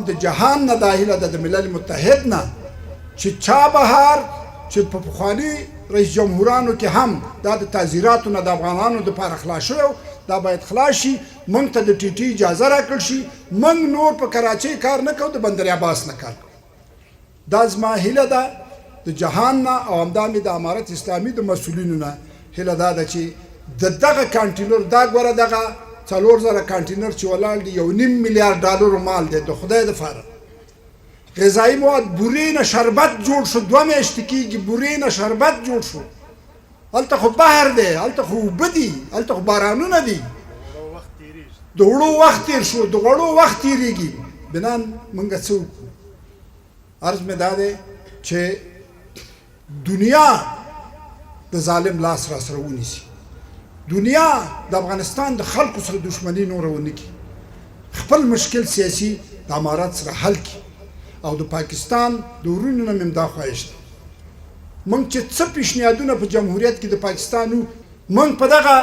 د جهان نه دا هیله ده د ملل متحد نه چې چابهار چې په پخواني رئیس جمهورانو کې هم دا د تعزیراتو نه د افغانانو دپاره خلاص شوی دا باید خلاص شي موږ ته د ټي ټي اجازه راکړل شي موږ نور په کراچۍ کار نه کوو د بندر عباس نه کار کوو دا زما هیله ده د جهان نه او همدا مې د امارت اسلامي د مسؤلینو نه هیله دا ده چې د دغه کانټینر دا ګوره دغه 4000 کانټینر چې ولاړ دی $1.5 میلیارډ مال دی د خدای دپاره غذایي مواد بورې نه شربت جوړ شو 2 میاشتې کېږي بورې نه شربت جوړ شو هلته خو بحر دی هلته خو اوبه دي هلته خو بارانونه دي د وړو وخت تېر شو د غوړو وخت تېرېږي بنان موږ څه وکړو عرض مې دا دی چې دنیا د ظالم لاس را سره ونیسي دنیا د افغانستان د خلکو سره دشمني نوره ونه کړي خپل مشکل سیاسي د امارات سره حل کړي او د پاکستان د ورونو نه مې دا خواهش ده موږ چې څه پیشنهادونه په جمهوریت کې د پاکستان وو موږ په دغه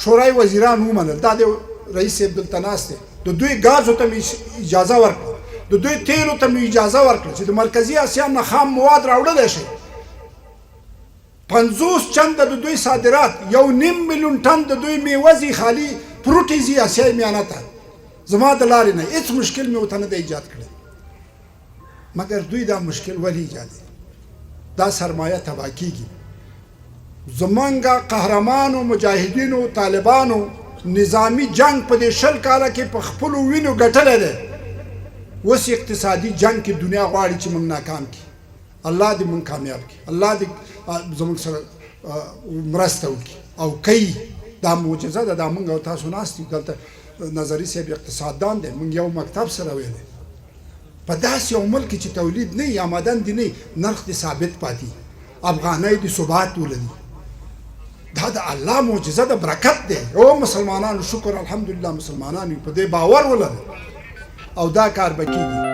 شورای وزیران ومنل دا د رئیس صاحب دلته ناست دی د دوی ګازو ته مې اجازه ورکړه د دوی تیلو ته مې اجازه ورکړه چې د مرکزي اسیا نه خام مواد راوړلی شي 50 چنده د دوی صادرات 1.5 میلیون ټن د دوی میوه ځي خالي پروټې ځي اسیای میانه ته زما د لارې نه هېڅ مشکل مې ورته نه دی ایجاد کړی مګر دوی دا مشکل ولې ایجاد دا سرمایه تباه کېږي زمونږ قهرمانو مجاهدینو طالبانو نظامی جنگ په دې 20 کاله کې په خپلو وینو ګټلی دی اوس اقتصادي جنگ کې دنیا غواړي چې موږ ناکام کړي الله دې موږ کامیاب کړي الله دې زموږ سره مرسته وکړي او کوي دا معجزه ده دا موږ او تاسو ناست یو دلته نظري صاحب اقتصاددان دی موږ یو مکتب سره ویلی په داسې یو ملک کې چې تولید نه وي آمدن دې نه نرخ دې ثابت پاتې افغانۍ دې ثبات ولري دا د الله معجزه ده برکت دی او مسلمانانو شکر الحمدلله مسلمانانو په دې باور ولري او دا کار به کېږي